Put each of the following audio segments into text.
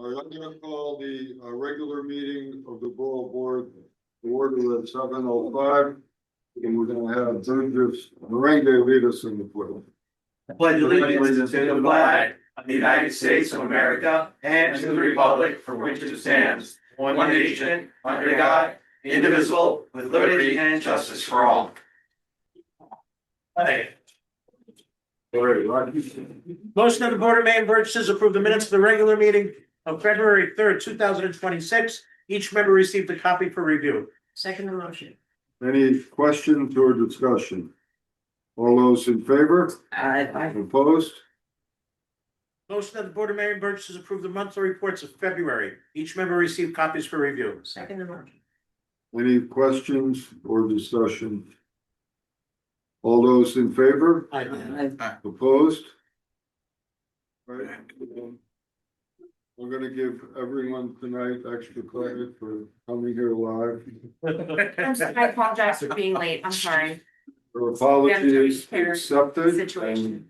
All right, I'm gonna call the regular meeting of the Borough Board to order at 7:05. And we're gonna have Burgess Merengue lead us in the pledge. I pledge allegiance to the flag of the United States of America and to the republic for which it stands, one nation, under God, indivisible, with liberty and justice for all. Hey. Motion of the Board of Mayor and Burgess approve the minutes of the regular meeting of February 3rd, 2026. Each member received a copy for review. Second the motion. Any questions or discussion? All those in favor? Aye. Opposed? Motion of the Board of Mayor and Burgess approve the monthly reports of February. Each member received copies for review. Second the motion. Any questions or discussion? All those in favor? Aye. Opposed? Right. We're gonna give everyone tonight extra credit for coming here live. I apologize for being late. I'm sorry. Your apology is Yeah, accepted. situation.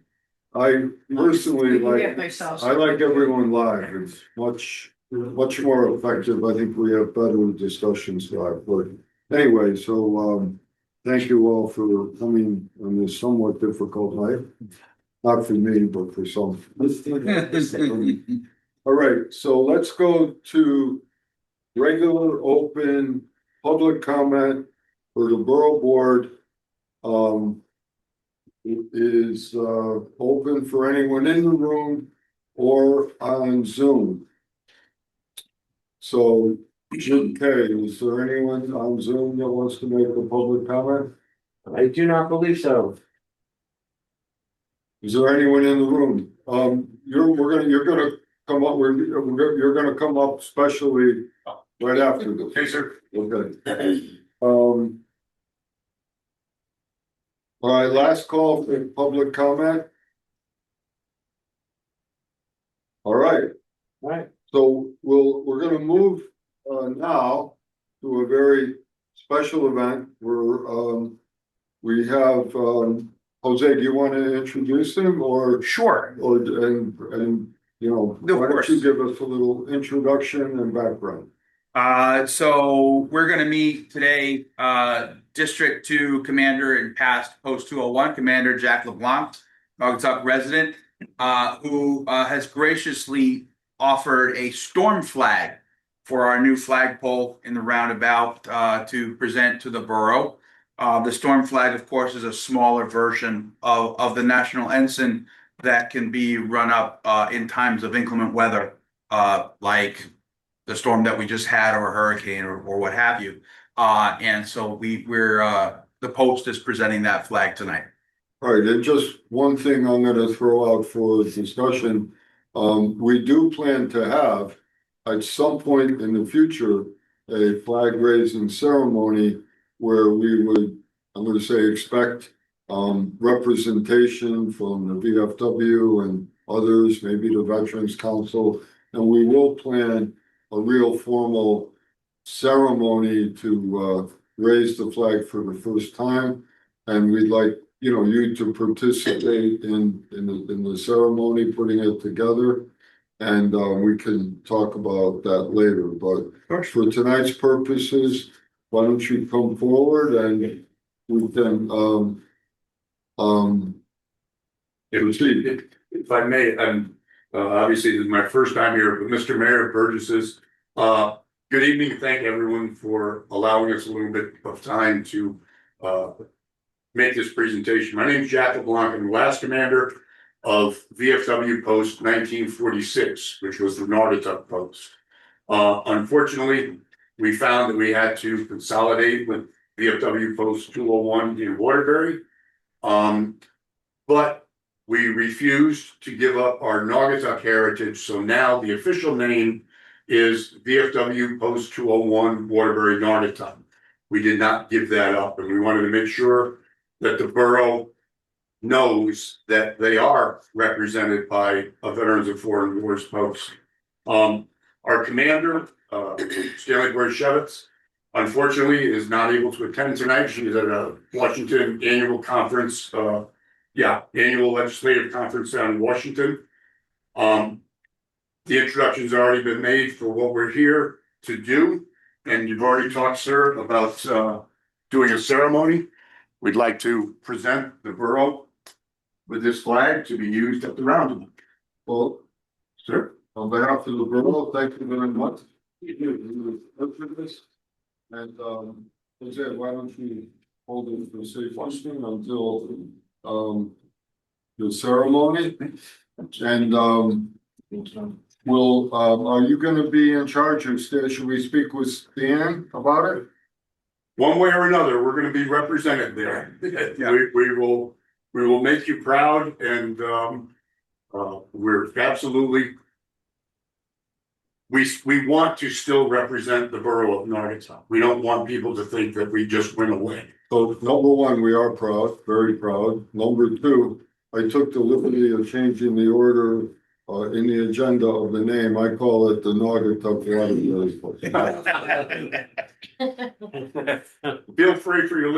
And I personally Get myself- I like everyone live. It's much more effective. I think we have better discussions live. But anyway, so thank you all for coming on this somewhat difficult night. Not for me, but for some. All right, so let's go to regular open public comment for the Borough Board. It is open for anyone in the room or on Zoom. So, okay, is there anyone on Zoom that wants to make a public comment? I do not believe so. Is there anyone in the room? You're gonna come up, you're gonna come up specially right after this. Okay, sir. Okay. All right, last call for public comment. All right, Right. so we're gonna move now to a very special event where we have Jose, do you want to introduce him or Sure. and you know, Of why don't course. you give us a little introduction and background? So we're gonna meet today, District 2 Commander and past Post 201, Commander Jack LeBlanc, Naugatuck resident, who has graciously offered a storm flag for our new flagpole in the roundabout to present to the borough. The storm flag, of course, is a smaller version of the national ensign that can be run up in times of inclement weather, like the storm that we just had, or a hurricane, or what have you. And so we're the post is presenting that flag tonight. All right, and just one thing I'm gonna throw out for discussion. We do plan to have at some point in the future a flag raising ceremony where we would, I'm gonna say, expect representation from the VFW and others, maybe the Veterans Council, and we will plan a real formal ceremony to raise the flag for the first time. And we'd like, you know, you to participate in the ceremony, putting it together. And we can talk about that later, but for tonight's purposes, why don't you come forward and we can proceed. If I may, obviously this is my first time here, but Mr. Mayor Burgess, good evening. Thank everyone for allowing us a little bit of time to make this presentation. My name is Jack LeBlanc. I'm the last commander of VFW Post 1946, which was the Naugatuck Post. Unfortunately, we found that we had to consolidate with VFW Post 201 in Waterbury. But we refused to give up our Naugatuck heritage, so now the official name is VFW Post 201 Waterbury Naugatuck. We did not give that up, and we wanted to make sure that the borough knows that they are represented by a Veterans of Foreign Wars post. Our commander, Stanley Borshevitz, unfortunately is not able to attend tonight. She is at a Washington annual conference, annual legislative conference down in Washington. The introduction's already been made for what we're here to do, and you've already talked, sir, about doing a ceremony. We'd like to present the borough with this flag to be used at the roundabout. Well, Sir? on behalf of the borough, thank you very much. And, Jose, why don't you hold it for safe hosting until, the ceremony? And, are you gonna be in charge of, should we speak with Stan about it? One way or another, we're gonna be represented there. We will make you proud, and we're absolutely. We want to still represent the borough of Naugatuck. We don't want people to think that we just went away. So, number one, we are proud, very proud. Number two, I took the liberty of changing the order in the agenda of the name. I call it the Naugatuck Water. Feel free for your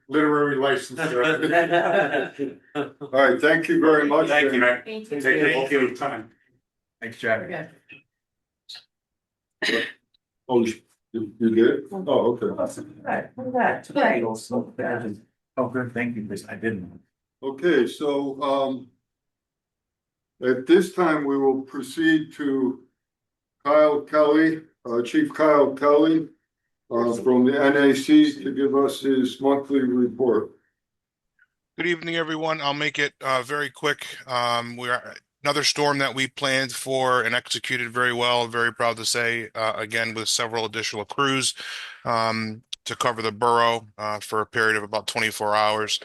literary license. All right, thank you very much. Thank you, man. Thank Take you. it all your time. Thanks, Jack. Okay. Oh, you did? Oh, okay. Right, look at that. Right. Oh, good, thank you, because I didn't. Okay, so, at this time, we will proceed to Kyle Kelly, Chief Kyle Kelly, from the NAC to give us his monthly report. Good evening, everyone. I'll make it very quick. We are another storm that we planned for and executed very well. Very proud to say, again, with several additional crews to cover the borough for a period of about 24 hours.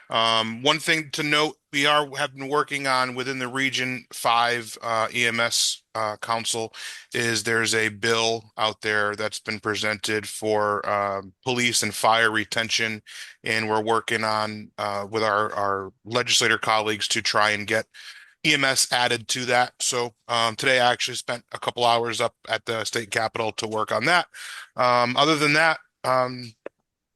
One thing to note, we have been working on within the Region 5 EMS Council is there's a bill out there that's been presented for police and fire retention, and we're working on with our legislator colleagues to try and get EMS added to that. So today I actually spent a couple hours up at the state capitol to work on that. Other than that,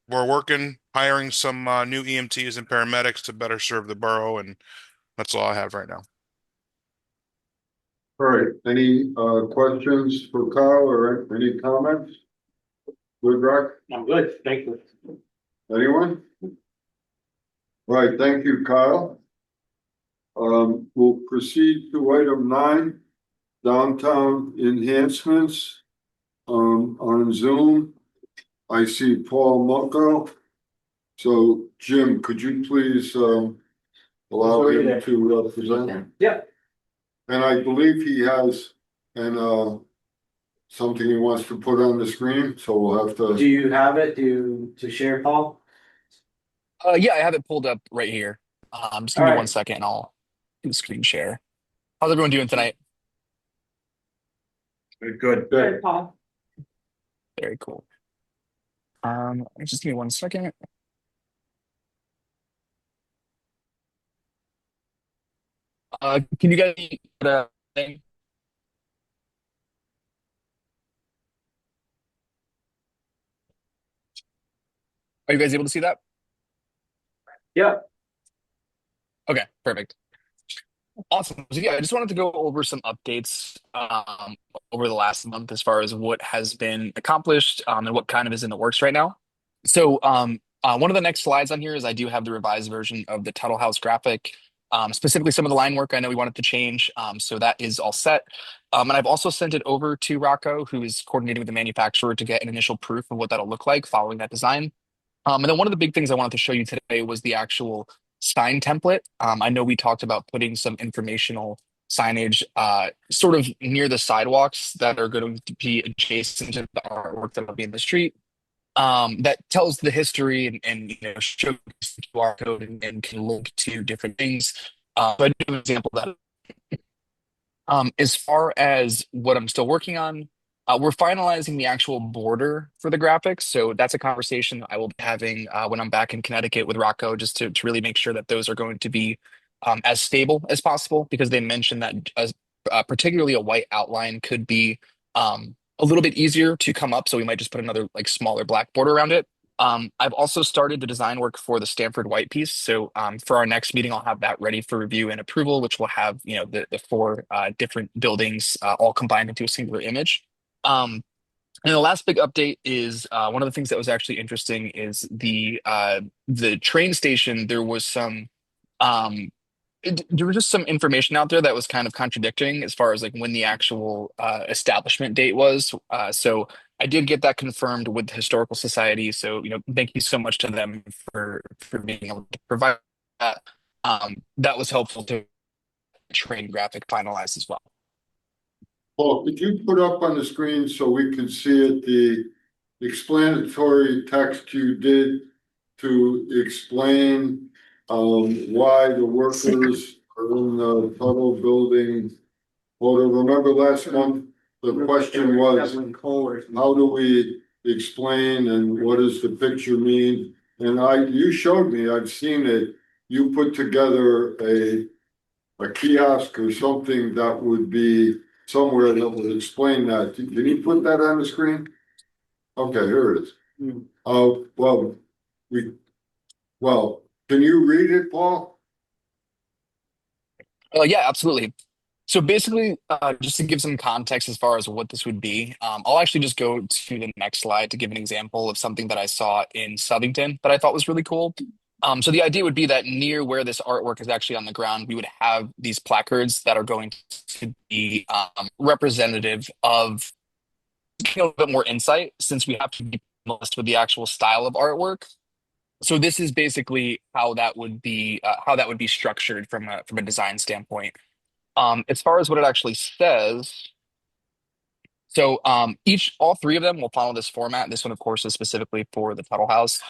we're working, hiring some new EMTs and paramedics to better serve the borough, and that's all I have right now. All right, any questions for Kyle or any comments? Good, Rock? I'm good, thank you. Anyone? Right, thank you, Kyle. We'll proceed to item 9, downtown enhancements. On Zoom, I see Paul Mucko. So Jim, could you please allow him to present? Yeah. And I believe he has something he wants to put on the screen, so we'll have to. Do you have it to share, Paul? Yeah, I have it pulled up right here. Just give me All right. 1 second and I'll do the screen share. How's everyone doing tonight? Good. Good, Paul. Very cool. Just give me 1 second. Can you guys thing? Are you guys able to see that? Yep. Okay, perfect. Awesome. So yeah, I just wanted to go over some updates over the last month as far as what has been accomplished and what kind of is in the works right now. So one of the next slides on here is I do have the revised version of the Tuttle House graphic, specifically some of the line work I know we wanted to change. So that is all set. And I've also sent it over to Rocco, who is coordinating with the manufacturer to get an initial proof of what that'll look like following that design. And then one of the big things I wanted to show you today was the actual sign template. I know we talked about putting some informational signage sort of near the sidewalks that are going to be adjacent to the artwork that will be in the street. That tells the history and shows the QR code and can link to different things. So I do have an example of that. As far as what I'm still working on, we're finalizing the actual border for the graphics. So that's a conversation I will be having when I'm back in Connecticut with Rocco, just to really make sure that those are going to be as stable as possible, because they mentioned that particularly a white outline could be a little bit easier to come up. So we might just put another like smaller black border around it. I've also started the design work for the Stanford White piece. So for our next meeting, I'll have that ready for review and approval, which will have, the four different buildings all combined into a singular image. And the last big update is one of the things that was actually interesting is the train station. Um, there was just some information out there that was kind of contradicting as far as like when the actual establishment date was. So I did get that confirmed with the Historical Society. So thank you so much to them for being able to provide that. That was helpful to train graphic finalized as well. Paul, could you put up on the screen so we can see it, the explanatory text you did to explain why the workers are in the tunnel building? Well, remember last month, the question was, how do we explain and what does the picture mean? And you showed me, I've seen it, you put together a kiosk or something that would be somewhere that would explain that. Can you put that on the screen? Okay, here it is. Well, can you read it, Paul? Yeah, absolutely. So basically, just to give some context as far as what this would be, I'll actually just go to the next slide to give an example of something that I saw in Southington that I thought was really cool. So the idea would be that near where this artwork is actually on the ground, we would have these placards that are going to be representative of a little bit more insight, since we have to be honest with the actual style of artwork. So this is basically how that would be structured from a design standpoint. As far as what it actually says, so all three of them will follow this format. This one, of course, is specifically for the Tuttle House.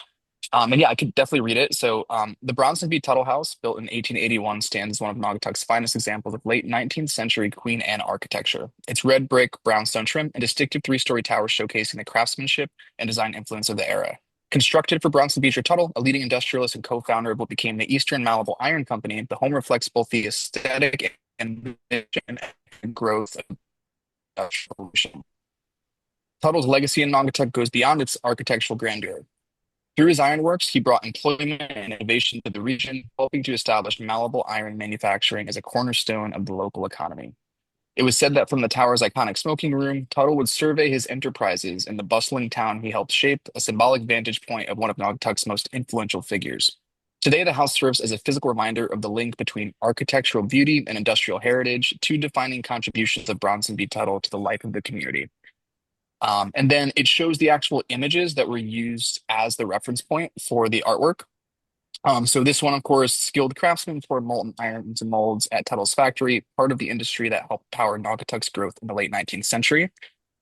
And yeah, I could definitely read it. So the Bronsonby Tuttle House, built in 1881, stands as one of Naugatuck's finest examples of late 19th century Queen Anne architecture. Its red brick, brownstone trim, and distinctive three-story tower showcasing the craftsmanship and design influence of the era. Constructed for Bronson Beecher Tuttle, a leading industrialist and co-founder of what became the Eastern Malleable Iron Company, the home reflects both the aesthetic and growth of industrial revolution. Tuttle's legacy in Naugatuck goes beyond its architectural grandeur. Through his ironworks, he brought employment and innovation to the region, helping to establish malleable iron manufacturing as a cornerstone of the local economy. It was said that from the tower's iconic smoking room, Tuttle would survey his enterprises in the bustling town he helped shape, a symbolic vantage point of one of Naugatuck's most influential figures. Today, the house serves as a physical reminder of the link between architectural beauty and industrial heritage, two defining contributions of Bronson B. Tuttle to the life of the community. And then it shows the actual images that were used as the reference point for the artwork. So this one, of course, skilled craftsmen poured molten irons and molds at Tuttle's factory, part of the industry that helped power Naugatuck's growth in the late 19th century.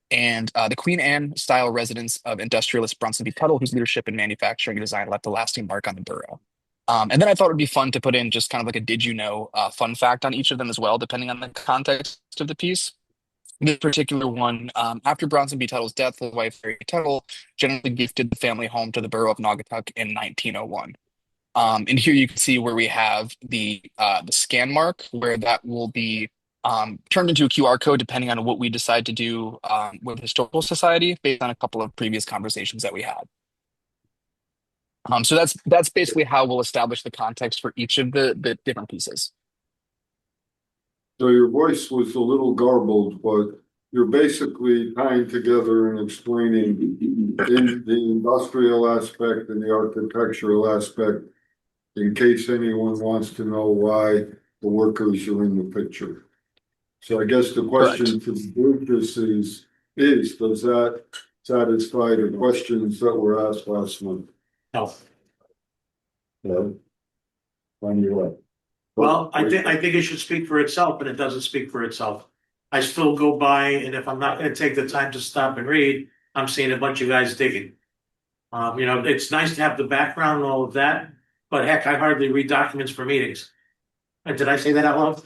And the Queen Anne style residence of industrialist Bronson B. Tuttle, whose leadership in manufacturing and design left a lasting mark on the borough. And then I thought it would be fun to put in just kind of like a did you know fun fact on each of them as well, depending on the context of the piece. This particular one, after Bronson B. Tuttle's death, his wife, Mary Tuttle, generally gifted the family home to the borough of Naugatuck in 1901. And here you can see where we have the scan mark, where that will be turned into a QR code depending on what we decide to do with the Historical Society, based on a couple of previous conversations that we had. So that's basically how we'll establish the context for each of the different pieces. So your voice was a little garbled, but you're basically tying together and explaining in the industrial aspect and the architectural aspect, in case anyone wants to know why the workers are in the picture. So I guess the question to Burgess is does that satisfy the questions that were asked last month? No. No. On your way. Well, I think it should speak for itself, but it doesn't speak for itself. I still go by, and if I'm not gonna take the time to stop and read, I'm seeing a bunch of guys digging. It's nice to have the background and all of that, but heck, I hardly read documents for meetings. Did I say that out loud?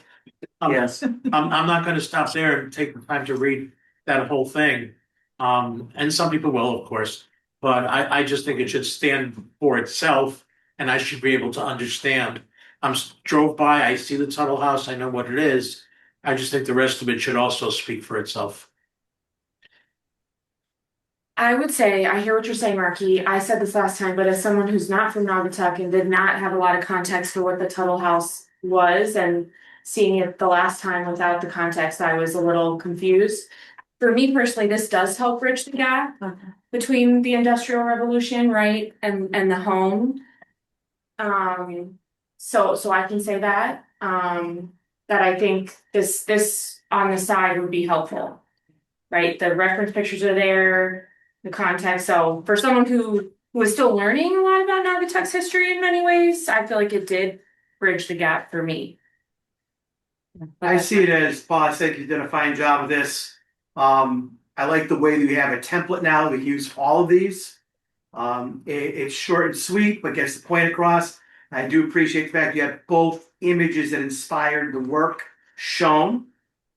Yes. I'm not gonna stop there and take the time to read that whole thing. And some people will, of course, but I just think it should stand for itself, and I should be able to understand. Drove by, I see the Tuttle House, I know what it is. I just think the rest of it should also speak for itself. I would say, I hear what you're saying, Marky. I said this last time, but as someone who's not from Naugatuck and did not have a lot of context for what the Tuttle House was, and seeing it the last time without the context, I was a little confused. For me personally, this does help bridge the gap between the Industrial Revolution, right, and the home. So I can say that I think this on the side would be helpful, right? The reference pictures are there, the context. So for someone who is still learning a lot about Naugatuck's history in many ways, I feel like it did bridge the gap for me. I see it as, Paul, I think you did a fine job of this. I like the way that we have a template now. We use all of these. It's short and sweet, but gets the point across. I do appreciate the fact you have both images that inspired the work shown,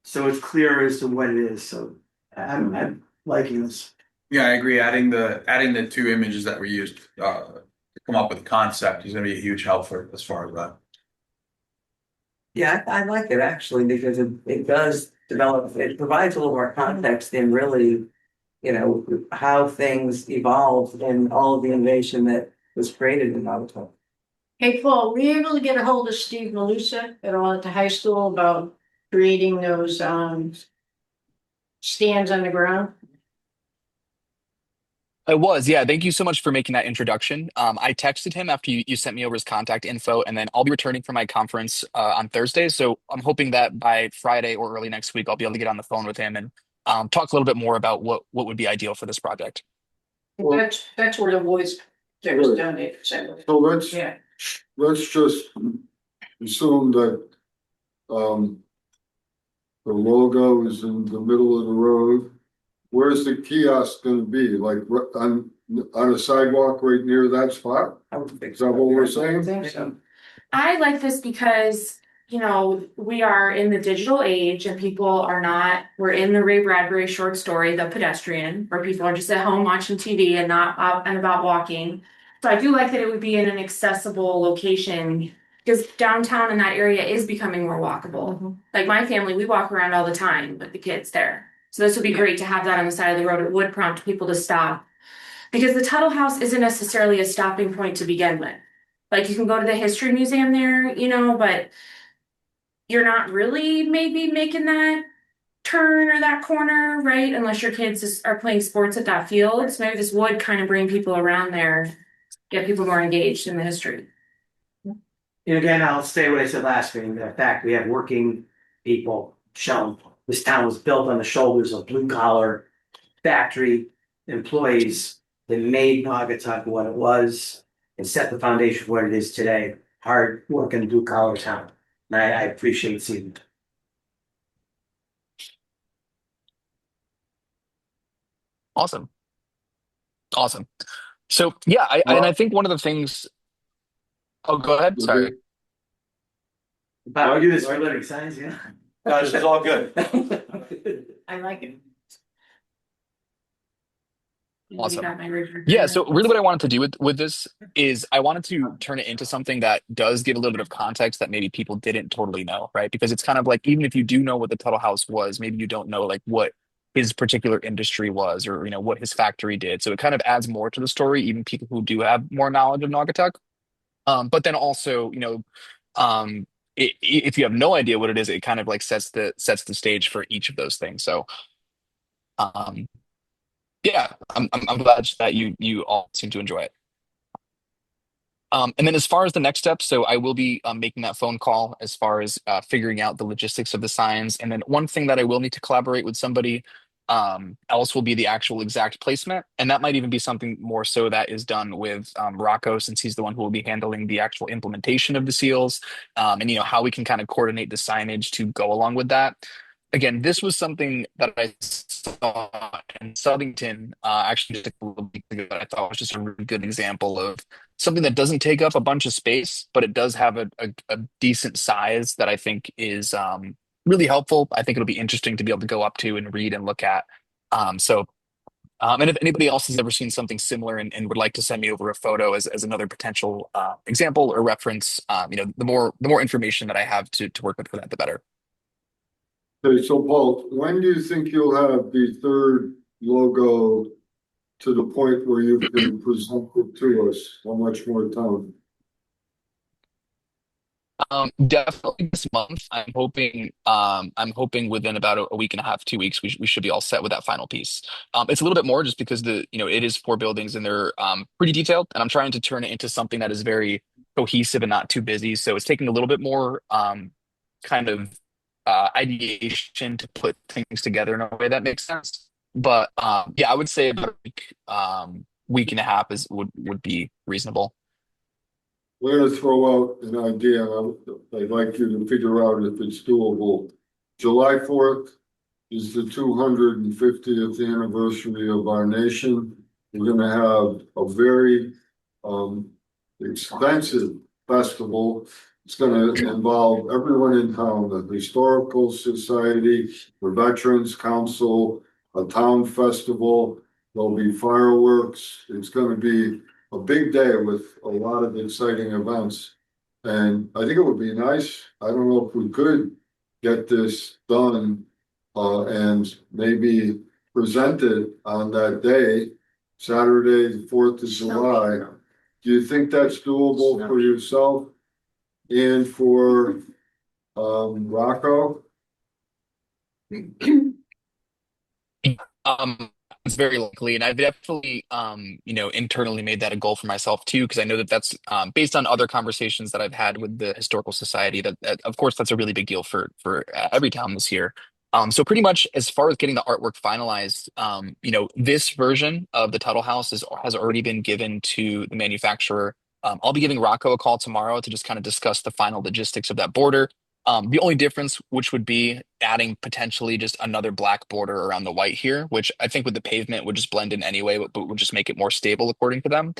so it's clear as to what it is. So I'm liking this. Yeah, I agree. Adding the two images that we used to come up with the concept is going to be a huge help for as far as that. Yeah, I like it actually because it does develop, it provides a little more context in really, how things evolved and all of the innovation that was created in Naruto. Hey, Paul, were you able to get a hold of Steve Malusa at all at the high school about creating those stands on the ground? It was, yeah. Thank you so much for making that introduction. I texted him after you sent me over his contact info, and then I'll be returning from my conference on Thursday. So I'm hoping that by Friday or early next week, I'll be able to get on the phone with him and talk a little bit more about what would be ideal for this project. Well- That's where the voice that was donated. So Yeah. let's just assume that, the logo is in the middle of the road. Where's the kiosk gonna be? Like, on a sidewalk right near that spot? I would think Is that what we're I saying? think so. I like this because, we are in the digital age and people are not, we're in the Ray Bradbury short story, The Pedestrian, where people are just at home watching TV and not out and about walking. So I do like that it would be in an accessible location because downtown in that area is becoming more walkable. Like my family, we walk around all the time with the kids there. So this would be great to have that on the side of the road. It would prompt people to stop because the Tuttle House isn't necessarily a stopping point to begin with. Like you can go to the history museum there, but you're not really maybe making that turn or that corner, right? Unless your kids are playing sports at that field. So maybe this would kind of bring people around there, get people more engaged in the history. And again, I'll say what I said last meeting, the fact we have working people shown. This town was built on the shoulders of blue collar factory employees that made Naugatuck what it was and set the foundation for what it is today. Hard working blue collar town. And I appreciate seeing it. Awesome. So yeah, I think one of the things. Oh, go ahead. Sorry. Bob, we do this for a living, science, yeah. No, this is all good. I like it. Awesome. You got my original- Yeah, so really what I wanted to do with this is I wanted to turn it into something that does give a little bit of context that maybe people didn't totally know, right? Because it's kind of like even if you do know what the Tuttle House was, maybe you don't know like what his particular industry was or what his factory did. So it kind of adds more to the story, even people who do have more knowledge of Naugatuck. But then also, if you have no idea what it is, it kind of like sets the stage for each of those things. So um yeah, I'm glad that you all seem to enjoy it. And then as far as the next step, so I will be making that phone call as far as figuring out the logistics of the signs. And then one thing that I will need to collaborate with somebody else will be the actual exact placement. And that might even be something more so that is done with Rocco, since he's the one who will be handling the actual implementation of the seals and how we can kind of coordinate the signage to go along with that. Again, this was something that I saw in Southington actually just a couple of weeks ago that I thought was just a really good example of something that doesn't take up a bunch of space, but it does have a decent size that I think is really helpful. I think it'll be interesting to be able to go up to and read and look at. And if anybody else has ever seen something similar and would like to send me over a photo as another potential example or reference, the more information that I have to work with for that, the better. Okay, so Paul, when do you think you'll have the third logo to the point where you can present it to us? How much more time? Definitely this month. I'm hoping within about a week and a half, 2 weeks, we should be all set with that final piece. It's a little bit more just because it is 4 buildings and they're pretty detailed, and I'm trying to turn it into something that is very cohesive and not too busy. So it's taking a little bit more kind of ideation to put things together in a way that makes sense. But yeah, I would say about a week and a half would be reasonable. We're gonna throw out an idea. I'd like you to figure out if it's doable. July 4th is the 250th anniversary of our nation. We're gonna have a very expensive festival. It's gonna involve everyone in town, the Historical Society, the Veterans Council, a town festival. There'll be fireworks. It's gonna be a big day with a lot of exciting events. And I think it would be nice. I don't know if we could get this done and maybe present it on that day, Saturday, the 4th of July. Do you think that's doable for yourself and for Rocco? Um, it's very likely, and I've definitely, internally made that a goal for myself too, because I know that that's based on other conversations that I've had with the Historical Society. That of course, that's a really big deal for every town this year. So pretty much as far as getting the artwork finalized, this version of the Tuttle House has already been given to the manufacturer. I'll be giving Rocco a call tomorrow to just kind of discuss the final logistics of that border. The only difference, which would be adding potentially just another black border around the white here, which I think with the pavement would just blend in anyway, but would just make it more stable according to them.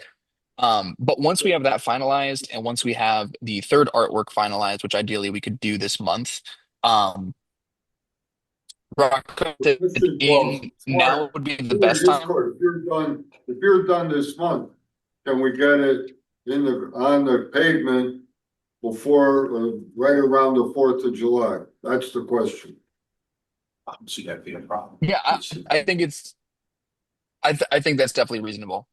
But once we have that finalized, and once we have the third artwork finalized, which ideally we could do this month, um, Rock said Well, in now would be the in best time. Discord, if you're done this month, can we get it on the pavement before, right around the 4th of July? That's the question. I don't see that being a problem. Yeah, I think that's definitely reasonable.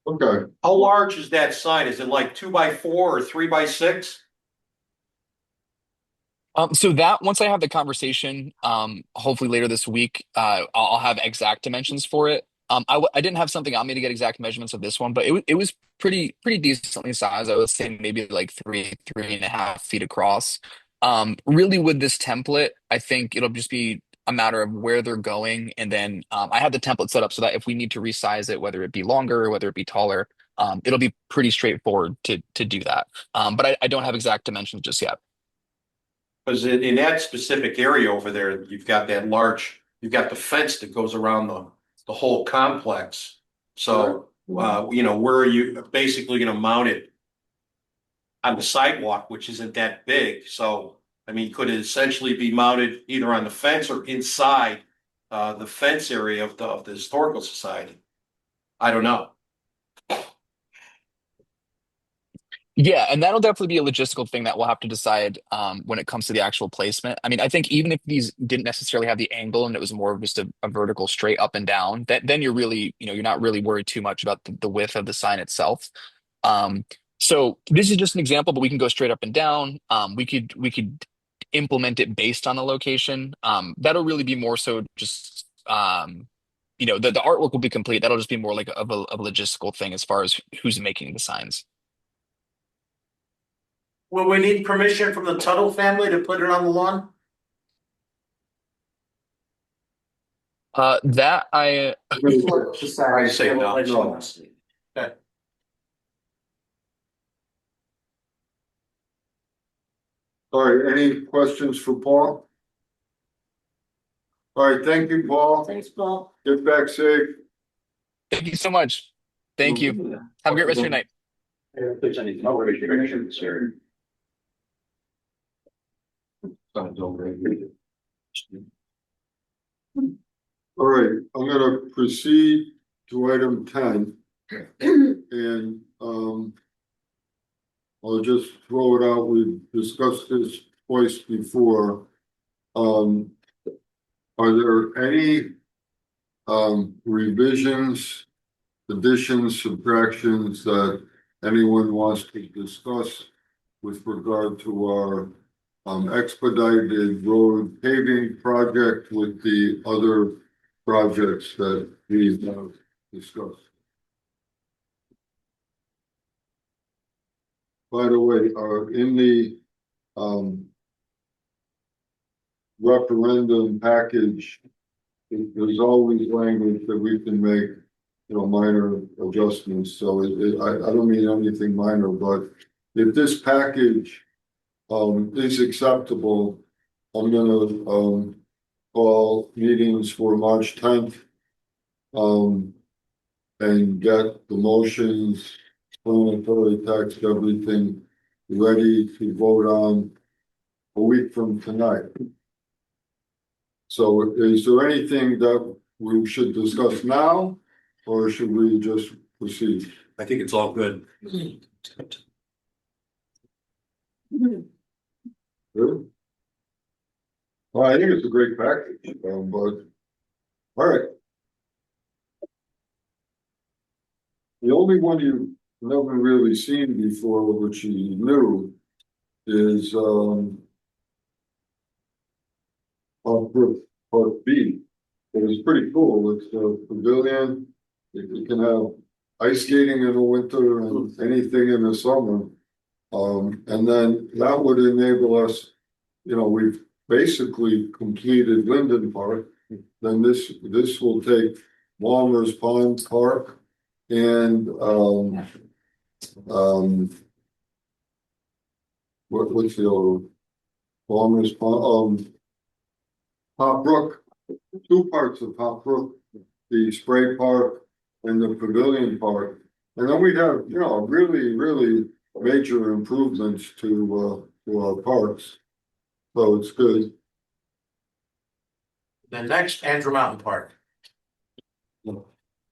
Okay, How large is that sign? Is it like 2x4 or 3x6? So that once I have the conversation, hopefully later this week, I'll have exact dimensions for it. I didn't have something on me to get exact measurements of this one, but it was pretty decently sized. I would say maybe like 3.5 feet across. Really with this template, I think it'll just be a matter of where they're going, and then I have the template set up so that if we need to resize it, whether it be longer or whether it be taller, it'll be pretty straightforward to do that. But I don't have exact dimensions just yet. Because in that specific area over there, you've got the fence that goes around the whole complex. So, where are you basically gonna mount it? On the sidewalk, which isn't that big, so, I mean, could it essentially be mounted either on the fence or inside the fence area of the Historical Society? I don't know. Yeah, and that'll definitely be a logistical thing that we'll have to decide when it comes to the actual placement. I mean, I think even if these didn't necessarily have the angle and it was more of just a vertical straight up and down, then you're really, you're not really worried too much about the width of the sign itself. Um, so this is just an example, but we can go straight up and down. We could implement it based on the location. That'll really be more so just the artwork will be complete. That'll just be more like of a logistical thing as far as who's making the signs. Will we need permission from the Tuttle family to put it on the lawn? That I I say no. all right, any questions for Paul? All right, thank you, Paul. Thanks, Paul. Get back safe. Thank you so much. Thank you. Have a great rest of your night. If there's any corrections or. All right, I'm gonna proceed to item 10. And I'll just throw it out. We've discussed this twice before. Are there any revisions, additions, subtractions that anyone wants to discuss with regard to our expedited road paving project with the other projects that we have discussed. By the way, in the referendum package, there's always language that we can make, minor adjustments. So I don't mean anything minor, but if this package is acceptable, I'm gonna call meetings for March 10th. And get the motions, explanatory text, everything ready to vote on a week from tonight. So is there anything that we should discuss now, or should we just proceed? I think it's all good. Good? Well, I think it's a great package, but, all right. The only one you've never really seen before, which is new, is part B. It was pretty cool. It's a pavilion. You can have ice skating in the winter and anything in the summer. And then that would enable us, we've basically completed Linden Park. Then this will take Walmer's Pond Park and what's the other one? Walmer's Pond, Hop Brook, two parts of Hop Brook, the spray park and the pavilion park. And then we'd have, really, really major improvements to our parks. So it's good. The next, Andrew Mountain Park,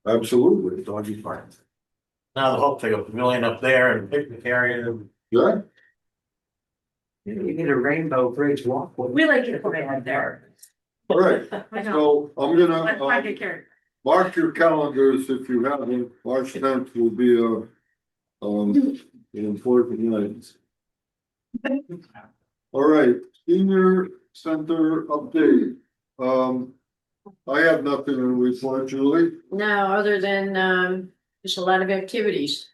Absolutely. Doggy Park. Now the whole thing, a pavilion up there and picnic area. Yeah. You need a rainbow bridge walkway. We like it right there. All right. I know. So I'm gonna Let's find a carrot. mark your calendars if you haven't. March 10th will be an important night. All right, senior center update. I have nothing to report, Julie. No, other than just a lot of activities.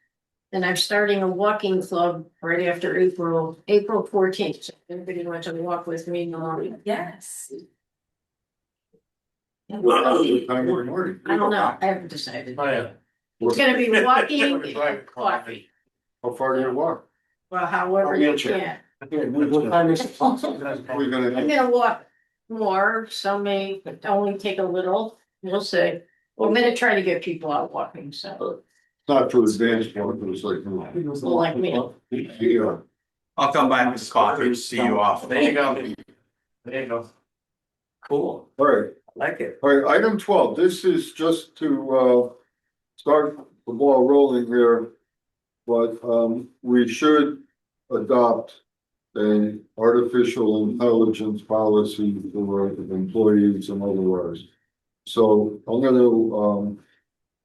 And I'm starting a walking club right after April 14th. So if anybody wants to walk with me in the morning. Yes. What time in the morning? I don't know, I haven't decided. Oh, yeah. It's gonna be walking and coffee. How far do you walk? Well, however you can. What time is it? We're gonna I'm gonna walk more, some may only take a little, we'll see. Well, I'm gonna try to get people out walking, so. not for the dance part, but it's like. Like me. Yeah. I'll come by with coffee to see you off. There you go. There you go. Cool, All right. like it. All right, item 12, this is just to start the ball rolling here. But we should adopt an artificial intelligence policy for employees and otherwise. So we're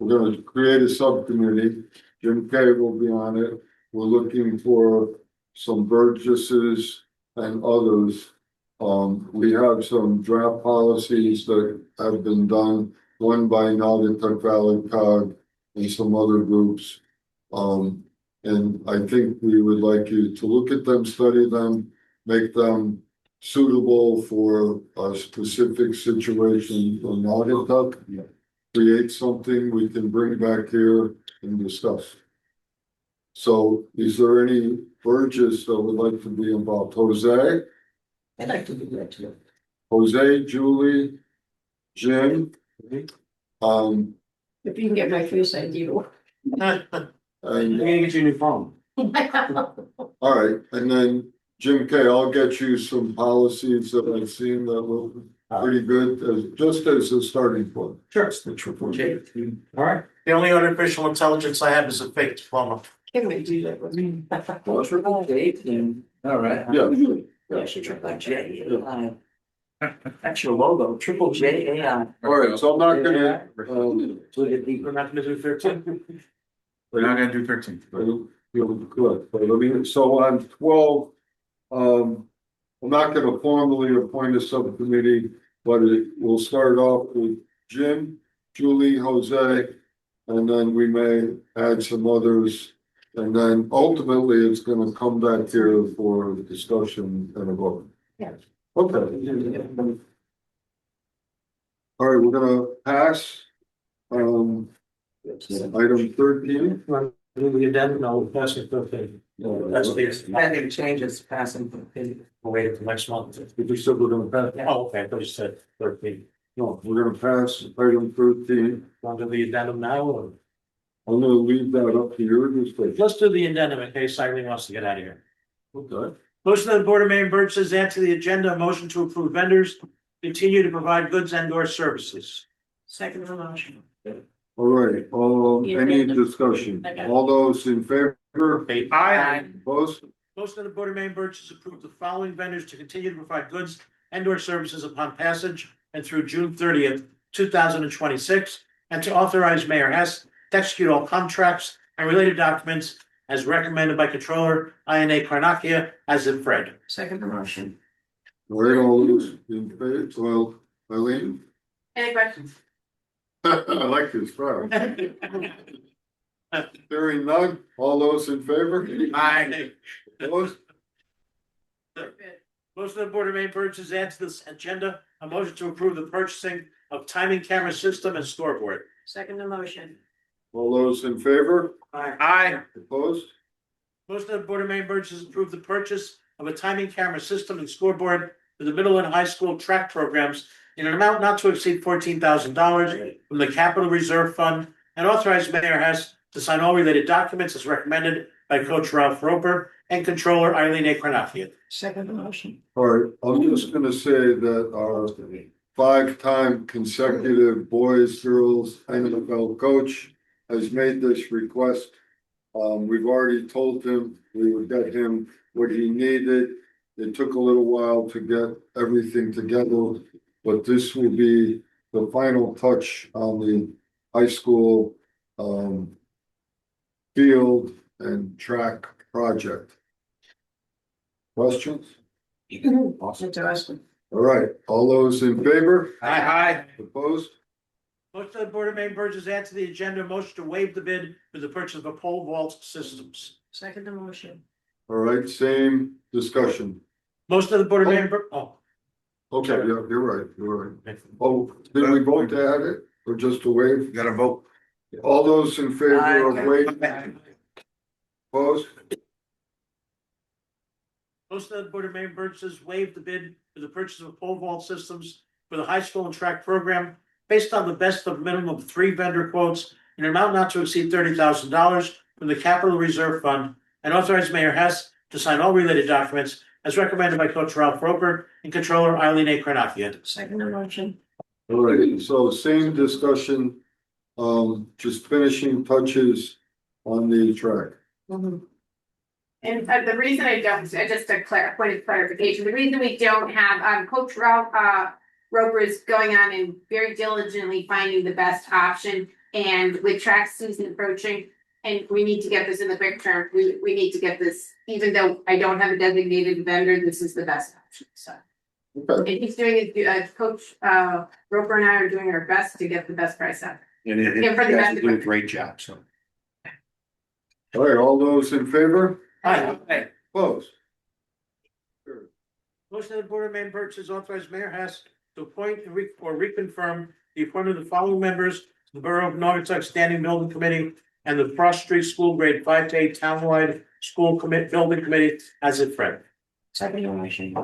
gonna create a subcommittee. Jim Kay will be on it. We're looking for some Burgesses and others. We have some draft policies that have been done, one by Naugatuck Valley Cog and some other groups. And I think we would like you to look at them, study them, make them suitable for a specific situation in Naugatuck. Create something we can bring back here and discuss. So is there any Burgess that would like to be involved? Jose? I'd like to do that too. Jose, Julie, Jim, If you can get my face ID. and, gonna get you a new phone. all right, and then Jim K, I'll get you some policies that I've seen that look pretty good, just as a starting point. Sure. All right. The only artificial intelligence I have is a fake diploma. Can we do that with me? Well, it's about 18. All right. Yeah. Yeah, she tried like Jay. That's your logo, triple JAI. All right, so I'm not gonna, We're not gonna do 13. We're not gonna do 13. good, but let me, so on 12, I'm not gonna formally appoint a subcommittee, but it will start off with Jim, Julie, Jose, and then we may add some others. And then ultimately, it's gonna come back here for discussion and a vote. Yeah. Okay. All right, we're gonna pass. Item 13. Do the addendum, no, that's it, 13. That's the, Pending changes passing from opinion. we'll wait until next month. We just said we're gonna pass. Oh, okay, I thought you said 13. No, we're gonna pass item 13. Want to do the addendum now, or? I'm gonna leave that up to your discretion. Let's do the addendum in case Eileen wants to get out of here. Okay. Motion of the Board of Mayor and Burgess add to the agenda a motion to approve vendors continue to provide goods and or services. Second motion. All right, any discussion? All those in favor? Aye. Opposed? Motion of the Board of Mayor and Burgess approve the following vendors to continue to provide goods and or services upon passage and through June 30th, 2026, and to authorize Mayor Hess to execute all contracts and related documents as recommended by Controller INA Karnakia as in Fred. Second motion. All right, all those in favor, well, Eileen? Any questions? I like this, crowd. Hearing none, all those in favor? Aye. Opposed? Motion of the Board of Mayor and Burgess add to this agenda a motion to approve the purchasing of timing camera system and scoreboard. Second motion. All those in favor? Aye. Opposed? Motion of the Board of Mayor and Burgess approve the purchase of a timing camera system and scoreboard for the middle and high school track programs in an amount not to exceed $14,000 from the Capital Reserve Fund, and authorize Mayor Hess to sign all related documents as recommended by Coach Ralph Roper and Controller Eileen A. Karnafian. Second motion. All right, I'm just gonna say that our 5-time consecutive boys, girls, NFL coach has made this request. We've already told him we would get him what he needed. It took a little while to get everything together, but this will be the final touch on the high school field and track project. Questions? Interesting. All right, all those in favor? Aye. Opposed? Motion of the Board of Mayor and Burgess add to the agenda a motion to waive the bid for the purchase of a pole vault systems. Second motion. All right, same discussion. Motion of the Board of Mayor and oh. Okay, yeah, you're right. Oh, did we vote to add it or just to waive? Got to vote. All those in favor of Aye. waiving? Opposed? Motion of the Board of Mayor and Burgess waive the bid for the purchase of pole vault systems for the high school and track program based on the best of minimum of 3 vendor quotes in an amount not to exceed $30,000 from the Capital Reserve Fund, and authorize Mayor Hess to sign all related documents as recommended by Coach Ralph Roper and Controller Eileen A. Karnafian. Second motion. All right, so same discussion, just finishing touches on the track. And the reason I don't, just a point of clarification, the reason we don't have, Coach Ralph, Roper is going on and very diligently finding the best option. And with track season approaching, and we need to get this in the quick term, we need to get this, even though I don't have a designated vendor, this is the best option, so. Okay. And he's doing it, Coach, Roper and I are doing our best to get the best price out. And Yeah, for the best doing a great job, so. All right, all those in favor? Aye. Opposed? Motion of the Board of Mayor and Burgess authorized Mayor Hess to appoint and reconfirm the appointment of the following members to the Borough of Naugatuck Standing Building Committee and the Frost Street School Grade 5 to 8 Townwide School Building Committee as if read. Second motion.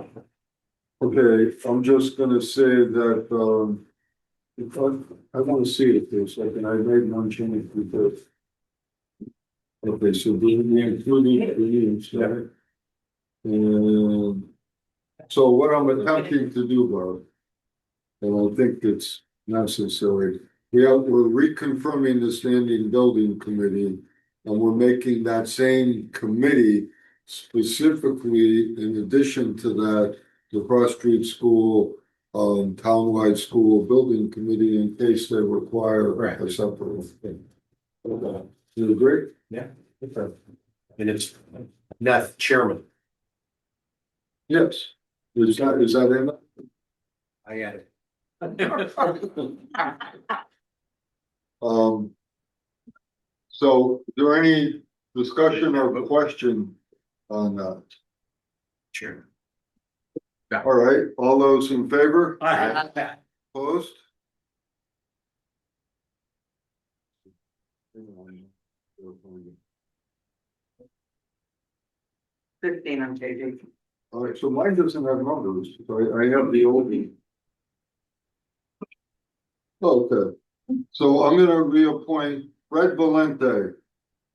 Okay, I'm just gonna say that, if I wanna see it for a second, I made one change because. Okay, so we included the use, right? And so what I'm attempting to do, Barb, and I think it's necessary, we're reconfirming the standing building committee, and we're making that same committee specifically, in addition to that, the Cross Street School townwide school building committee in case they require Right. a separate thing. Okay. You agree? And it's not chairman. Yes. Is that in? I got it. So is there any discussion or question on that? Chairman. All right, all those in favor? Aye. Opposed? Fifteen on JD. All right, so mine doesn't have numbers, so I have the old. Okay, so I'm gonna reappoint Fred Valente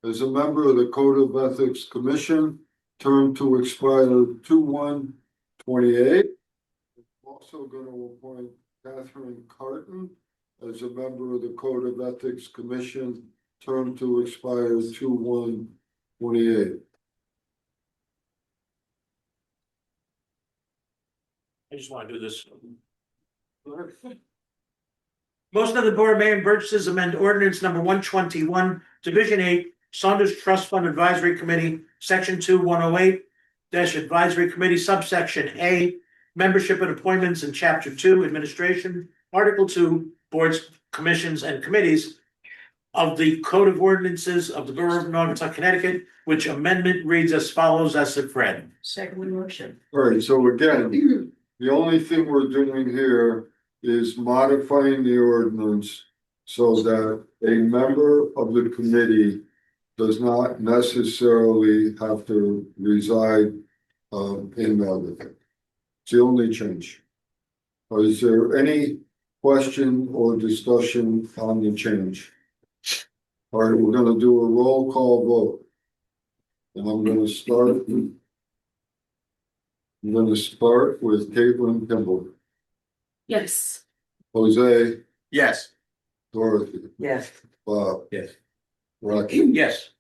as a member of the Code of Ethics Commission, term to expire 2/1/28. Also gonna appoint Catherine Carton as a member of the Code of Ethics Commission, term to expire 2/1/28. I just want to do this. Motion of the Board of Mayor and Burgesses amend ordinance number 121, Division 8, Saunders Trust Fund Advisory Committee, Section 2108 Advisory Committee, subsection A, membership and appointments in Chapter 2, Administration, Article 2, Boards, Commissions, and Committees of the Code of Ordinances of the Borough of Naugatuck, Connecticut, which amendment reads as follows as it read. Second motion. All right, so again, the only thing we're doing here is modifying the ordinance so that a member of the committee does not necessarily have to reside in Naugatuck. It's the only change. Is there any question or discussion on the change? All right, we're gonna do a roll call vote. And I'm gonna start with Caitlin Kimball, Yes. Jose, Yes. Dorothy, Yes. Bob, Yes. Rocky. Yes. Yes.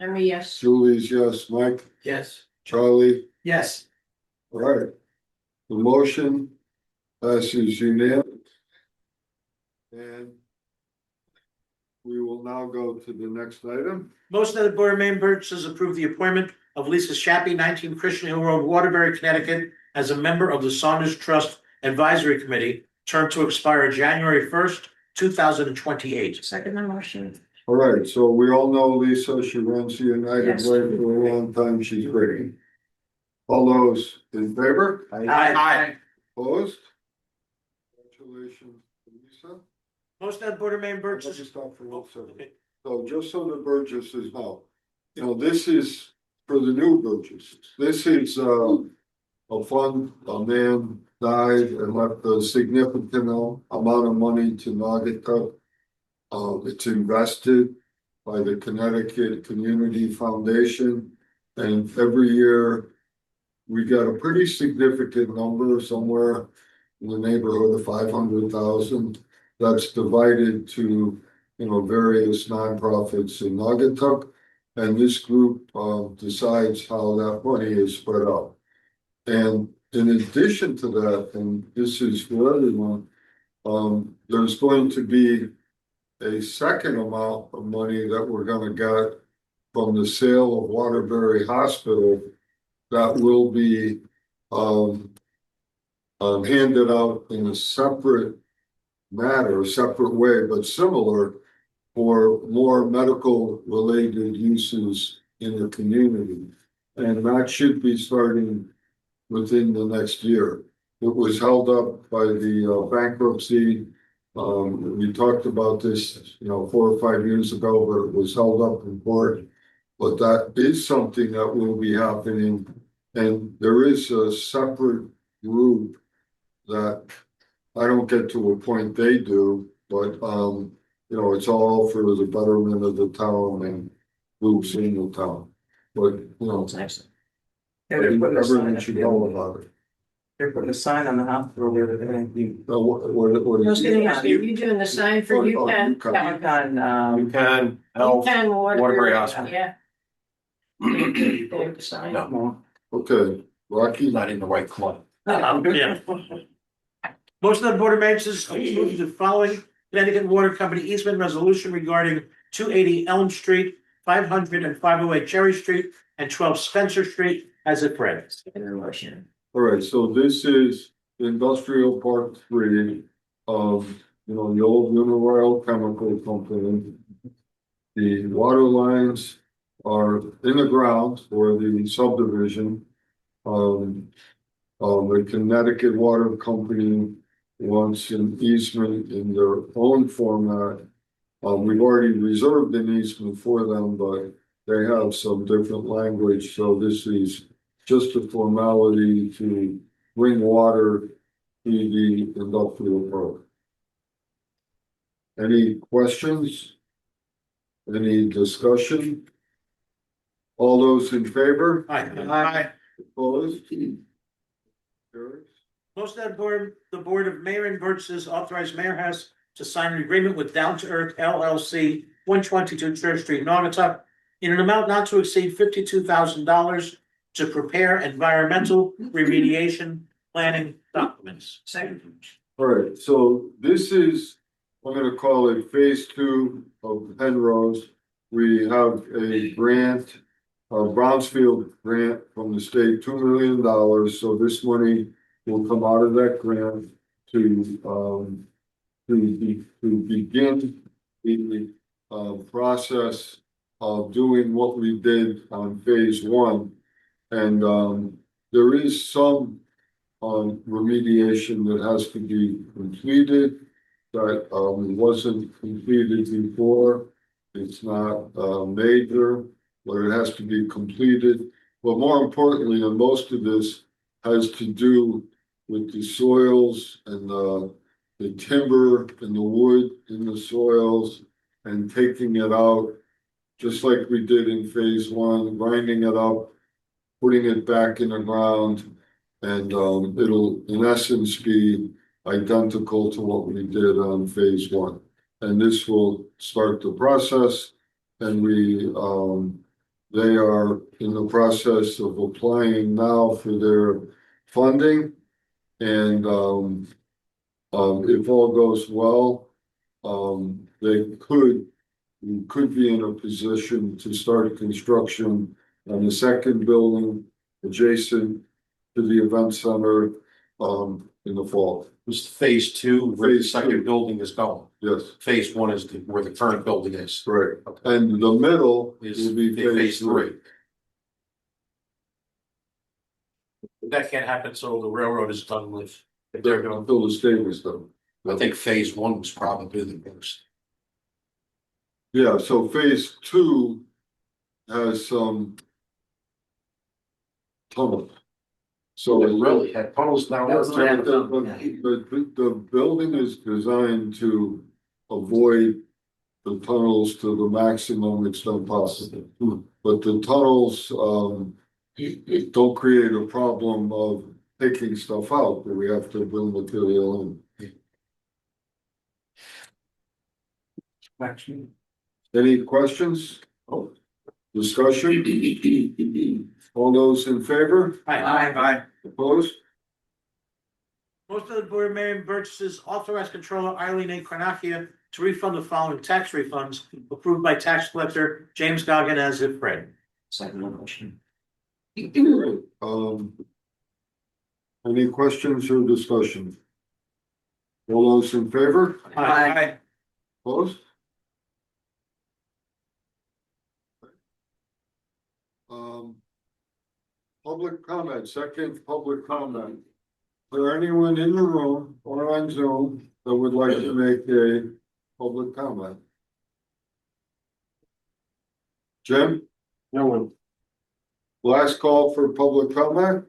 I'm a yes. Julie's yes, Mike, Yes. Charlie, Yes. all right. The motion passes unanimously. And we will now go to the next item. Motion of the Board of Mayor and Burgesses approve the appointment of Lisa Shappy, 19 Christian Hill Road, Waterbury, Connecticut, as a member of the Saunders Trust Advisory Committee, term to expire January 1st, 2028. Second motion. All right, so we all know Lisa, she runs the United Yes. Way for a long time, she's great. All those in favor? Aye. Opposed? Congratulations, Lisa. Motion of the Board of Mayor and Let me Burgesses. stop for 1 second. So just so the Burgesses know, this is for the new Burgesses. This is a fund, a man died and left a significant amount of money to Naugatuck. It's invested by the Connecticut Community Foundation, and every year we get a pretty significant number, somewhere in the neighborhood of 500,000. That's divided to, various nonprofits in Naugatuck. And this group decides how that money is spread out. And in addition to that, and this is for everyone, there's going to be a second amount of money that we're gonna get from the sale of Waterbury Hospital that will be handed out in a separate matter, a separate way, but similar, for more medical related uses in the community. And that should be starting within the next year. It was held up by the bankruptcy. We talked about this, 4 or 5 years ago, but it was held up in court. But that is something that will be happening. And there is a separate group that I don't get to appoint, they do, but it's all for the betterment of the town and groups in the town. But Yeah, they're putting a sign everyone up should the know other day. about it. They're putting a sign on the hospital the other day. What I was is gonna it? ask you, you doing the sign for Oh, you can? you can. Yeah. You can, You can, You can Waterbury Hospital. Yeah. They have the sign. No, Okay, Rocky, not in the right club. Yeah. Motion of the Board of Managers approve the following Connecticut Water Company easement resolution regarding 280 Elm Street, 500 and 508 Cherry Street, and 12 Spencer Street as it read. Motion. All right, so this is Industrial Park 3 of, the old Uniroyal Chemical Company. The water lines are in the ground for the subdivision. The Connecticut Water Company wants an easement in their own format. We've already reserved an easement for them, but they have some different language, so this is just a formality to bring water to the industrial park. Any questions? Any discussion? All those in favor? Aye. Opposed? Carries. Motion that the Board of Mayor and Burgesses authorize Mayor Hess to sign an agreement with Down to Earth LLC, 122 Church Street, Naugatuck, in an amount not to exceed $52,000 to prepare environmental remediation planning documents. Second. All right, so this is, I'm gonna call it phase 2 of Penrose. We have a grant, a Brownsfield grant from the state, $2 million. So this money will come out of that grant to begin the process of doing what we did on phase 1. And there is some remediation that has to be completed that wasn't completed before. It's not major, but it has to be completed. But more importantly, and most of this has to do with the soils and the timber and the wood in the soils and taking it out, just like we did in phase 1, grinding it up, putting it back in the ground, and it'll in essence be identical to what we did on phase 1. And this will start the process, and they are in the process of applying now for their funding. And if all goes well, we could be in a position to start construction on the second building adjacent to the event center in the fall. Was phase 2 where the Phase second 2. building is going? Yes, Phase 1 is where the current building is. right. And the middle Is will be phase 3. That can't happen until the railroad is done with. If they're gonna fill the stables though. I think phase 1 was probably the worst. Yeah, so phase 2 has some tunnel. So they really had tunnels down there. The building is designed to avoid the tunnels to the maximum extent possible. But the tunnels don't create a problem of taking stuff out, but we have to bring material in. Any questions? Oh, discussion? All those in favor? Aye. Opposed? Most of the Board of Mayor and Burgesses authorize Controller Eileen A. Carnacchia to refund the following tax refunds approved by Tax Collector James Goggin as if read. Second motion. Any questions or discussion? All those in favor? Aye. Opposed? Public comment, second public comment. Is there anyone in the room or on Zoom that would like to make a public comment? Jim, No one. last call for public comment?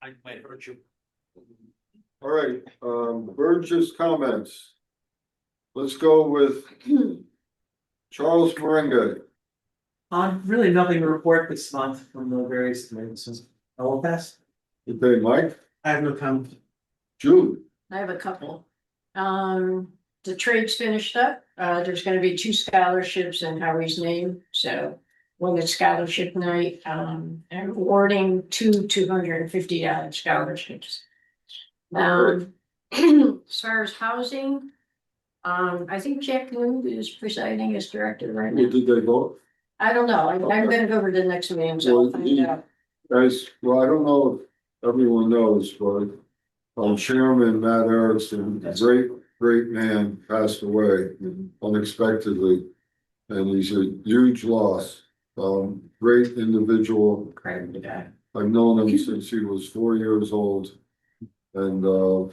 I might hurt you. All right, Burgess comments. Let's go with Charles Moringa. Really nothing to report this month from the various committees. I will pass. Okay, Mike, I have no comment. Jude, I have a couple. the trade's finished up. There's gonna be 2 scholarships in Howie's name, so one is scholarship night, and awarding 2 $250 scholarships. As far as housing, I think Jack Moon is presiding as director right now. Did they vote? I don't know, I'm gonna go over to the next meeting, so I'll Well, find out. Guys, well, I don't know if everyone knows, but Chairman Matt Erickson, a great man, passed away unexpectedly. And he's a huge loss. Great individual. Credit to God. I've known him since he was 4 years old. And I'm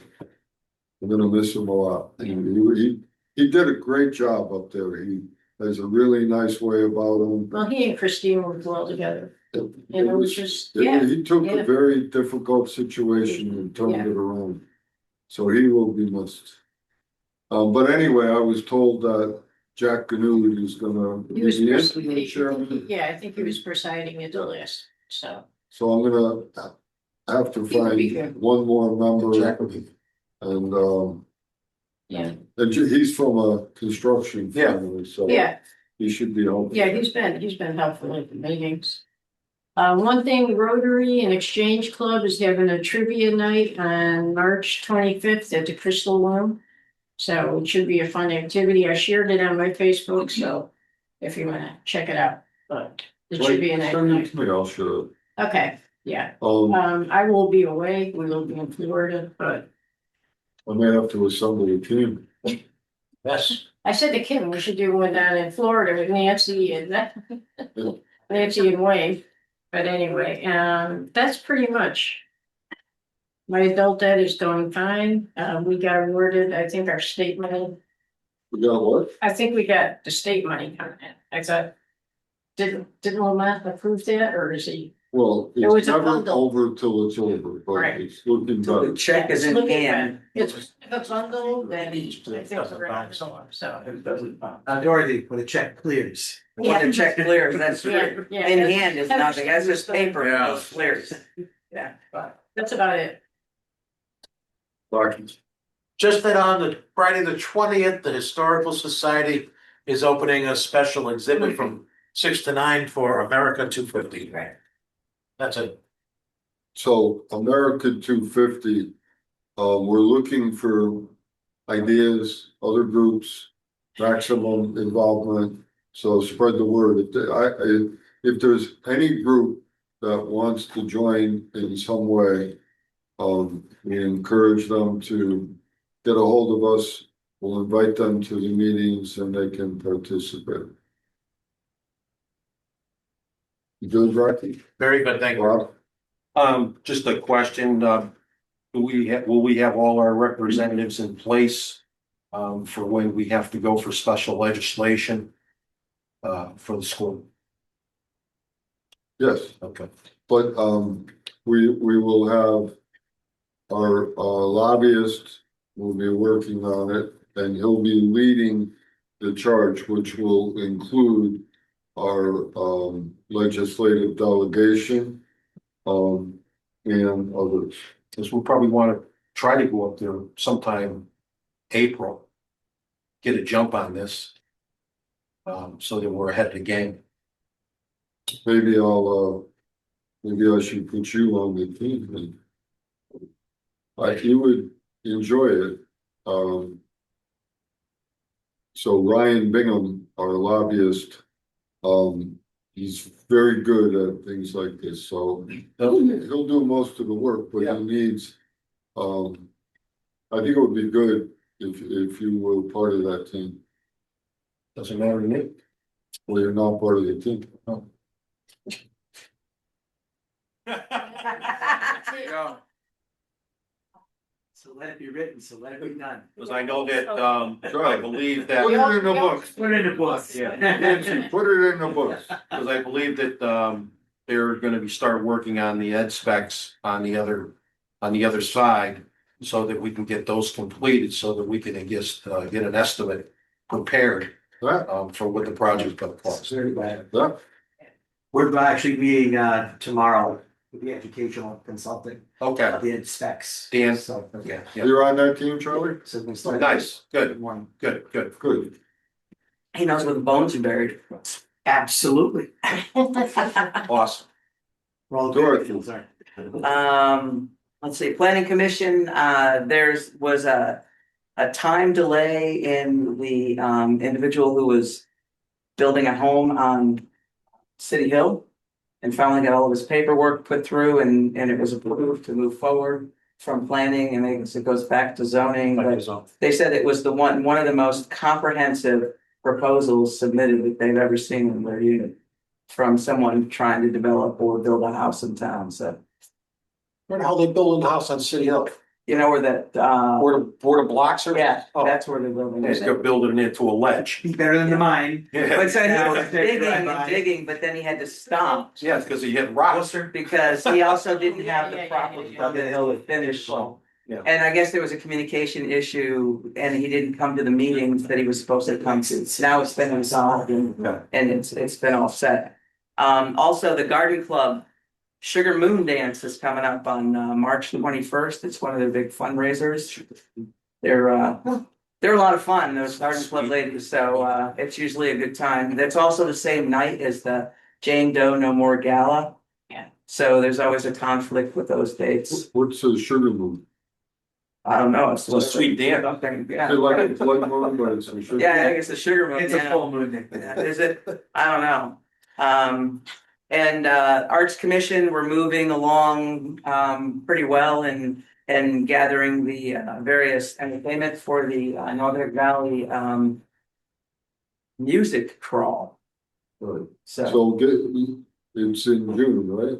gonna miss him a lot. He did a great job up there. He has a really nice way about him. Well, he and Christine worked well together. It And it was just, yeah, He took yeah. a very difficult situation and turned Yeah. it around. So he will be missed. But anyway, I was told that Jack Ganud is gonna he be was, the interim chairman. yeah, I think he was presiding at the last, so. So I'm gonna have to He would be find good. one more member. Jack would be- And Yeah, he's from a construction Yeah. family, so yeah, he should be helpful. yeah, he's been helpful at the meetings. One thing, Rotary and Exchange Club is having a trivia night on March 25th at the Crystal Room. So it should be a fun activity. I shared it on my Facebook, so if you wanna check it out, but it should be a nice Send it night. to me, I'll show it. Okay, yeah, Um, I will be away, we will be in Florida, but I may have to assemble a team. Yes. I said to Kim, we should do one down in Florida with Nancy and Nancy and Wayne. But anyway, that's pretty much. My adult ed is going fine. We got awarded, I think, our state money. We got what? I think we got the state money coming in. I thought, didn't Lamont approve that, or is he? Well, It was it's a never bundle. over till it's over, but Right. it's looking So the better. check is in Look at hand. that. It's a bundle, then each, I think it's around, so. Dorothy, when the check clears. When the check clears, that's Yeah, true. yeah. In hand is nothing, that's just paper, Yeah. it clears. Yeah, but that's about it. Just that on the Friday the 20th, the Historical Society is opening a special exhibit from 6 to 9 for America 250. Right. That's it. So America 250, we're looking for ideas, other groups, maximum involvement. So spread the word. If there's any group that wants to join in some way, we encourage them to get a hold of us. We'll invite them to the meetings and they can participate. You good, Rocky? Very good, thank you. Rob? Just a question, will we have all our representatives in place? For when we have to go for special legislation? For the school? Yes. Okay. But we will have our lobbyist will be working on it and he'll be leading the charge, which will include our legislative delegation and others. Because we'll probably want to try to go up there sometime April. Get a jump on this. So that we're ahead of the game. Maybe I should put you on the team. You would enjoy it. So Ryan Bingham, our lobbyist, he's very good at things like this, so he'll do most of the work, but he needs, I think it would be good if you were part of that team. Doesn't matter to me. Well, you're not part of the team. Yeah. So let it be written, so let it be done. Because I know that, I believe that. Put it in the books. Put it in the book. Nancy, put it in the books. Because I believe that they're gonna be start working on the ed specs on the other side. So that we can get those completed, so that we can just get an estimate prepared for what the project's gonna cost. Yeah. We're actually meeting tomorrow with the educational consultant, Okay, the ed specs. Dan. So, yeah, You're on that team, Charlie? So we start. nice, good, One. good. Good. He knows where the bones are buried. Absolutely. Awesome. We're all Dorothy. good. Sorry. Let's see, planning commission, was a time delay in the, individual who was building a home on City Hill. And finally got all of his paperwork put through and it was approved to move forward from planning and I guess it goes back to zoning. But they said it was one of the most comprehensive proposals submitted that they've ever seen in their unit. From someone trying to develop or build a house in town, so. Where the hell they building the house on City Hill? You know where that, Where the blocks are? yeah, Oh, that's where they're building. he's gonna build it into a ledge. Be better than the mine. But so he Yeah. was digging and digging, but then he had to stop Yeah, because he hit rocks. because he also didn't have Yeah, the yeah, proper yeah, yeah. the hill to finish. Yeah. And I guess there was a communication issue and he didn't come to the meetings that he was supposed to come to. Now it's been resolved Yeah. and it's been all set. Also the garden club Sugar Moon Dance is coming up on March 21st. It's one of their big fundraisers. They're a lot of fun, those garden club ladies, so it's usually a good time. That's also the same night as the Jane Doe No More Gala. Yeah. So there's always a conflict with those dates. What's the sugar moon? I don't know. It's a sweet dance. Something, They yeah. like a blood moon, but it's a sugar. Yeah, I think it's the sugar moon. It's a yeah. full moon. Is it? I don't know. And Arts Commission, we're moving along pretty well and gathering the various entertainment for the Northern Valley music crawl. Right. So So it's in June, right?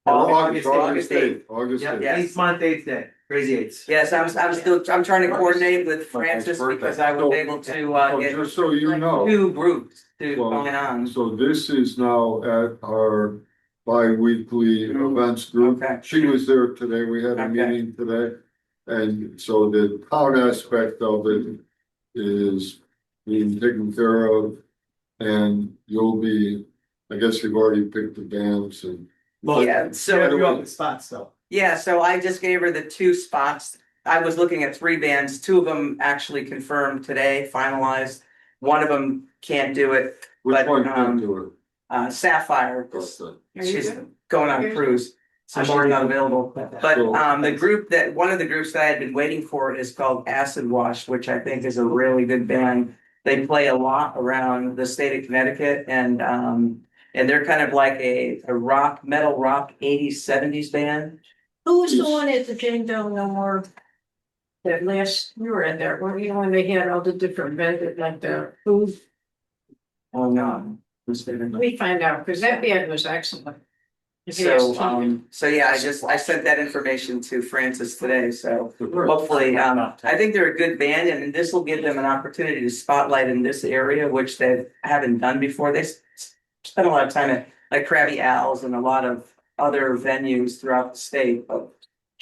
August August 8th. 8th, August Yeah, 8th. Yeah. eighth month, eighth day, crazy eights. Yes, I'm trying to coordinate with Francis birthday. because I was able to So get just so you know, two groups Well, going on. so this is now at our bi-weekly events group. Okay. She was there today, we had a Okay. meeting today. And so the town aspect of it is being taken care of. And you'll be, I guess you've already picked the bands and. Well, Yeah, so you're open spots though. yeah, so I just gave her the two spots. I was looking at three bands, two of them actually confirmed today, finalized. One of them can't do it, Which But, one can do Sapphire, it? she's going on a cruise. So she's not available, but So- the group that, one of the groups that I had been waiting for is called Acid Wash, which I think is a really good band. They play a lot around the state of Connecticut and they're kind of like a metal rock 80s, 70s band. Who was the one at the Jane Doe No More? That last, you were in there, where you know, when they had all the different vendors, like the food, Oh, no. Who's there? we find out, because that band was excellent. Yes. So yeah, I sent that information to Francis today, so hopefully, I think they're a good band and this will give them an opportunity to spotlight in this area, which they haven't done before. They spent a lot of time at like Krabby Al's and a lot of other venues throughout the state, but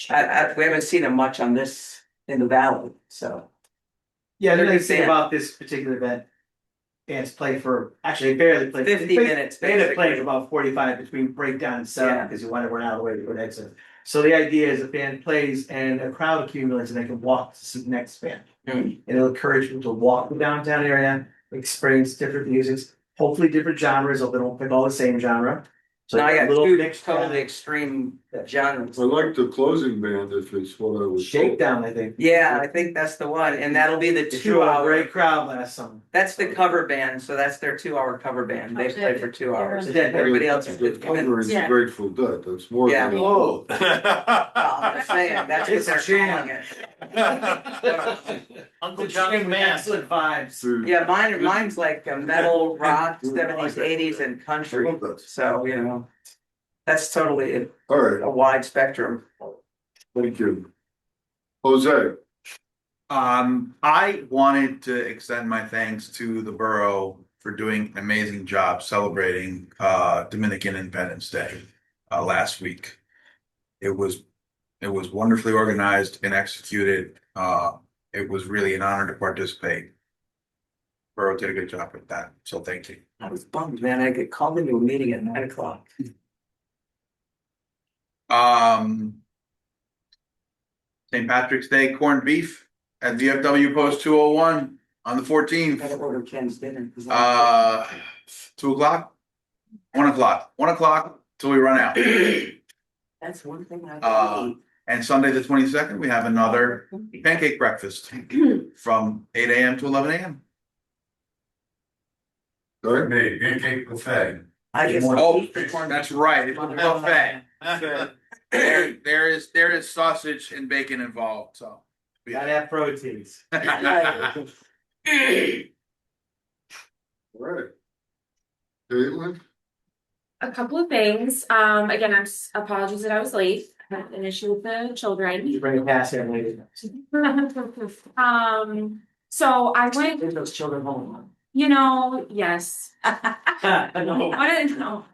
we haven't seen them much on this in the valley, so. Yeah, the They're nice thing band. about this particular event. Bands play for, actually they barely play. 50 they play- minutes, They end up basically. playing for about 45 between breakdown and seven, Yeah. because you want to run out of the way to an exit. So the idea is a band plays and a crowd accumulates and they can walk to the next band. Mm. And it'll encourage people to walk the downtown area, experience different musics, hopefully different genres, so they don't pick all the same genre. So Now I a got little two mixed totally extreme genres. I like the closing band if it's what I was. told. shakedown, I think. Yeah, I think that's the one, and that'll be the They threw a 2 hour. great crowd last summer. That's the cover band, so that's their 2 hour cover band. They play for 2 hours. Everybody else is The good. cover is Yeah. Grateful Dead, that's more Yeah. than. Whoa. I'm just saying, that's what It's a they're jam. calling it. Uncle Johnny excellent vibes. Yeah, mine's like a metal, rock, 70s, 80s and I country, love that. so, you know. That's totally All right, a wide spectrum. thank you. Jose, I wanted to extend my thanks to the borough for doing an amazing job celebrating Dominican Independence Day last week. It was wonderfully organized and executed. It was really an honor to participate. Borough did a good job with that, so thank you. I was bummed, man. I get called into a meeting at 9 o'clock. St. Patrick's Day corned beef at VFW Post 201 on the 14th. Gotta order Ken's dinner. 2 o'clock, 1 o'clock, 1 o'clock till we run out. That's one thing I Uh, can And Sunday, the 22nd, we have another pancake breakfast from 8 a.m. to 11 a.m. Right? Hey, pancake buffet. I just. Oh, that's right. It's a buffet. There is sausage and bacon involved, so. Gotta have proteins. All right. Caitlin? A couple of things. Again, apologies that I was late. I had an issue with the children. You bring a pass here later. So I went, Get those children home. yes. I know. I didn't know.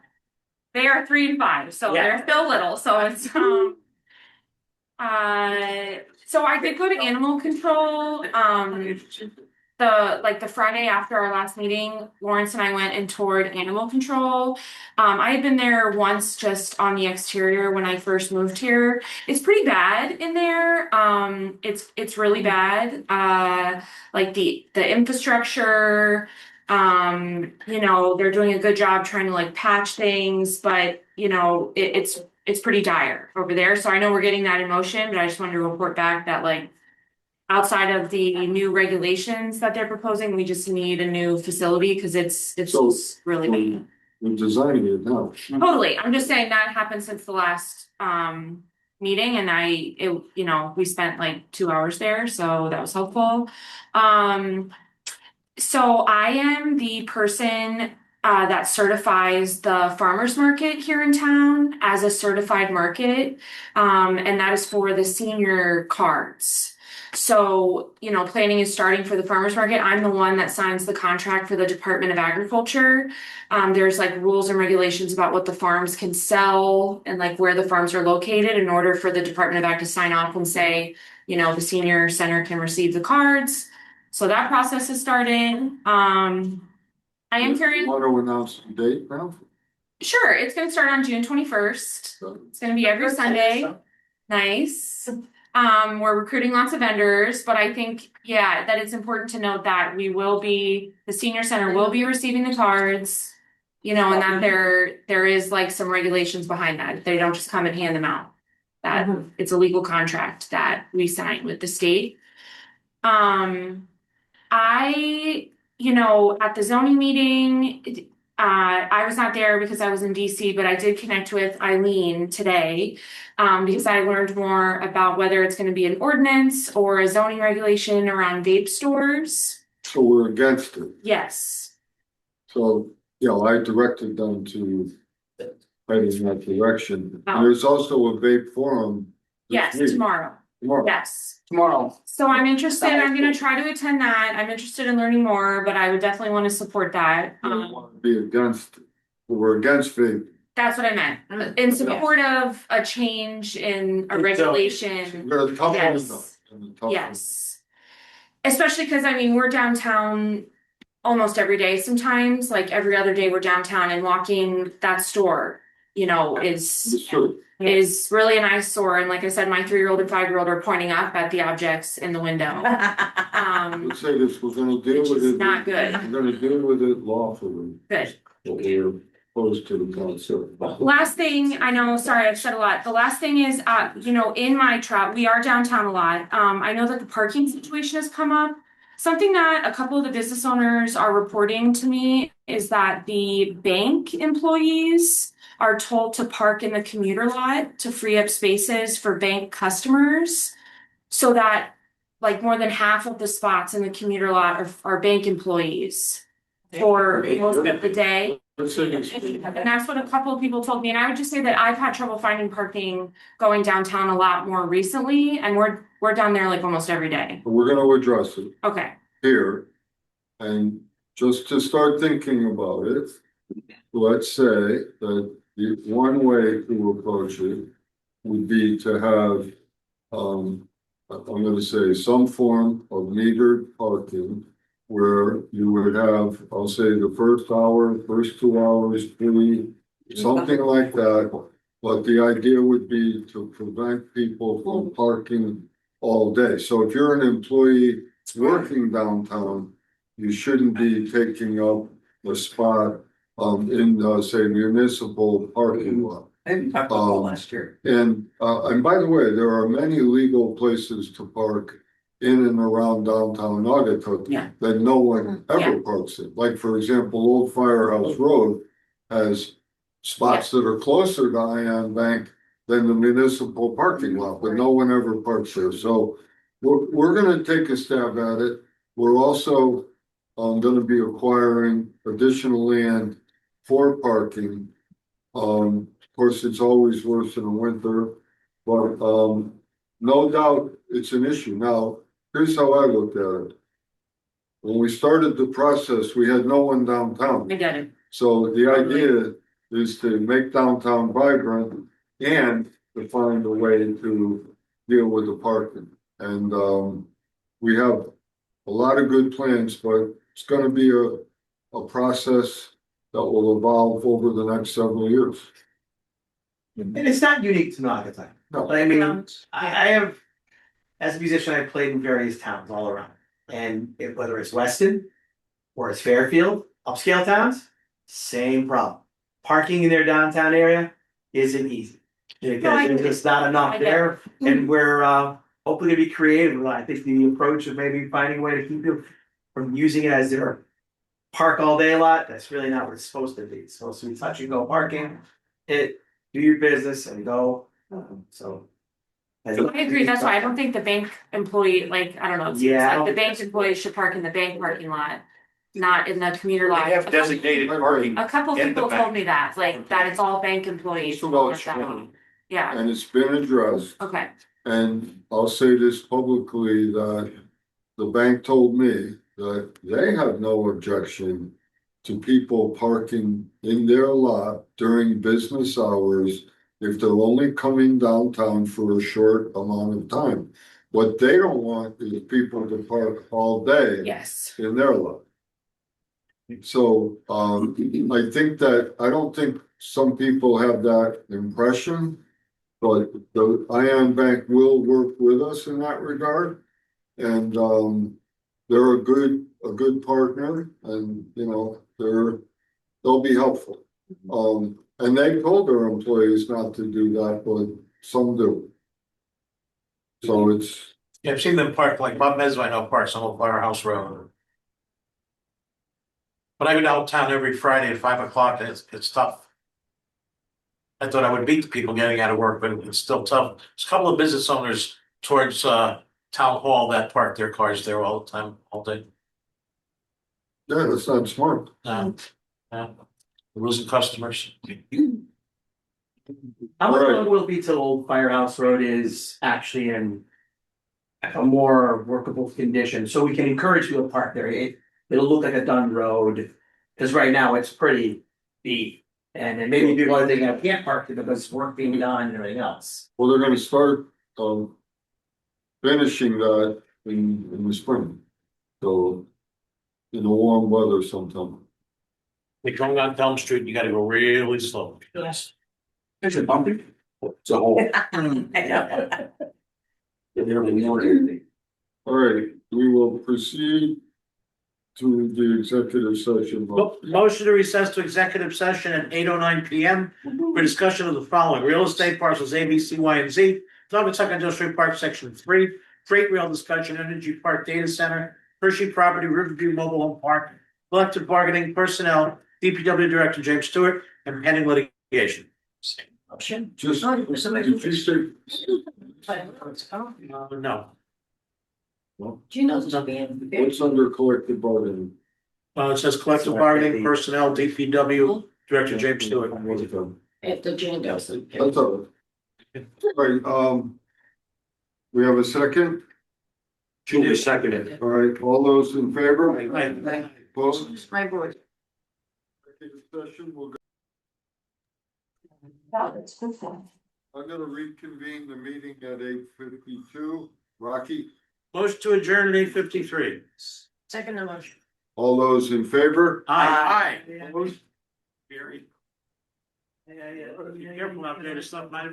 They are 3 and 5, so Yeah. they're still little, so it's so I did go to animal control, the Friday after our last meeting, Lawrence and I went and toured animal control. I had been there once just on the exterior when I first moved here. It's pretty bad in there. It's really bad. Like the infrastructure, they're doing a good job trying to like patch things, but it's pretty dire over there. So I know we're getting that in motion, but I just wanted to report back that like outside of the new regulations that they're proposing, we just need a new facility because it's So- really bad. We're designing it now. Totally. I'm just saying that happened since the last meeting and we spent like 2 hours there, so that was helpful. So I am the person that certifies the farmers market here in town as a certified market. And that is for the senior cards. So, planning is starting for the farmers market. I'm the one that signs the contract for the Department of Agriculture. There's like rules and regulations about what the farms can sell and like where the farms are located in order for the Department of Ag to sign off and say, the senior center can receive the cards. So that process is starting. I am curious. Want to announce the date now? Sure, it's gonna start on June 21st. It's gonna be every Sunday. Nice. We're recruiting lots of vendors, but I think, that it's important to note that the senior center will be receiving the cards. And that there is like some regulations behind that. They don't just come and hand them out. That it's a legal contract that we sign with the state. At the zoning meeting, I was not there because I was in DC, but I did connect with Eileen today because I learned more about whether it's going to be an ordinance or a zoning regulation around vape stores. So we're against it. Yes. So, I directed them to head in that direction. Oh. And there's also a vape forum. this Yes, week. tomorrow. Tomorrow. Yes. Tomorrow. So I'm interested. I'm going to try to attend that. I'm interested in learning more, but I would definitely want to support that. We don't want to be against, we're against vape. That's what I meant. In support of a change in a regulation. We're gonna tough Yes. on them. Yes. Especially because we're downtown almost every day sometimes, like every other day we're downtown and walking that store, It's true. is really an eyesore. And like I said, my 3-year-old and 5-year-old are pointing up at the objects in the window. Let's say this, we're gonna deal Which with is it. not good. We're gonna deal with it lawfully. Good. But we're opposed to the concept. Last thing, I know, sorry, I've said a lot. The last thing is, in my travel, we are downtown a lot. I know that the parking situation has come up. Something that a couple of the business owners are reporting to me is that the bank employees are told to park in the commuter lot to free up spaces for bank customers. So that like more than half of the spots in the commuter lot are bank employees for most of the day. Let's say this, And that's what a couple of people told me. And I would just say that I've had trouble finding parking going downtown a lot more recently. And we're down there like almost every day. we're gonna address it Okay. here. And just to start thinking about it, let's say that the one way to approach it would be to have, I'm gonna say some form of metered parking where you would have, I'll say the first hour, first 2 hours free, something like that. But the idea would be to prevent people from parking all day. So if you're an employee working downtown, you shouldn't be taking up a spot in say municipal parking lot. I didn't talk about that last year. And by the way, there are many legal places to park in and around downtown Naugatuck Yeah. that no one ever parks in. Like, for example, Old Firehouse Road has spots that are closer to Ion Bank than the municipal parking lot, but no one ever parks there. So we're gonna take a stab at it. We're also gonna be acquiring additional land for parking. Of course, it's always worse in the winter, but no doubt it's an issue. Now, here's how I looked at it. When we started the process, we had no one downtown. I get it. So the idea is to make downtown vibrant and to find a way to deal with the parking. And we have a lot of good plans, but it's gonna be a process that will evolve over the next several years. And it's not unique to Naugatuck. No. But I mean, I have, as a musician, I've played in various towns all around. And whether it's Weston or it's Fairfield, upscale towns, same problem. Parking in their downtown area isn't easy. Because there's just not enough there. And we're hopefully gonna be creative. I think the approach of maybe finding a way to keep people from using it as their park all day lot, that's really not what it's supposed to be. It's supposed to be touch and go parking. Do your business and go. So. I agree, that's why I don't think the bank employee, like, I don't know, it seems Yeah, like the bank employees should park in the bank parking lot, not in the commuter lot. They have designated parking. A couple in the people bank. told me that, like, that it's all bank employees. That's about Like that. 20. Yeah, And it's been addressed. okay, And I'll say this publicly, that the bank told me that they have no objection to people parking in their lot during business hours if they're only coming downtown for a short amount of time. What they don't want is people to park all day yes. in their lot. So, I think that, I don't think some people have that impression. But the Ion Bank will work with us in that regard. And they're a good partner, and you know, they'll be helpful. And they told their employees not to do that, but some do. So it's, Yeah, I've seen them park, like Bob Mezzo, I know parks on Old Firehouse Road. But I've been downtown every Friday at 5 o'clock, and it's tough. I thought I would beat the people getting out of work, but it's still tough. There's a couple of business owners towards Town Hall that park their cars there all the time, all day. yeah, that's not smart. We're losing customers. How much Alright. longer will it be till Old Firehouse Road is actually in a more workable condition, so we can encourage people to park there? It'll look like a done road, because right now it's pretty beat. And then maybe people are thinking, I can't park there because work being done and everything else. Well, they're gonna start finishing that in the spring. So in the warm weather sometime. Like going on Elm Street, you gotta go really slow. Yes. Is it bumpy? It's a whole. I know. All right, we will proceed to the executive session. Motion to recess to executive session at 8:09 PM for discussion of the following: real estate parcels A, B, C, Y, and Z, Naugatuck Industrial Park, Section 3, freight rail discussion, energy park data center, Hershey property, Riverview Mobile Home Park, collective bargaining, personnel, DPW Director James Stewart, and pending litigation. Option. Just, did you say? No, Do you know the being? What's under collective bargaining? it says collective bargaining, personnel, DPW Director James Stewart. After Jane goes. That's all right. All right, we have a second? Julie seconded. All right, all those in favor? Right. Opposed? My board. Executive session, we'll go. That's good for. I'm gonna reconvene the meeting at 8:52. Rocky, Motion to adjourn at 8:53. Second motion. all those in favor? Aye. Opposed? Very. Yeah, be careful out there, there's stuff right in front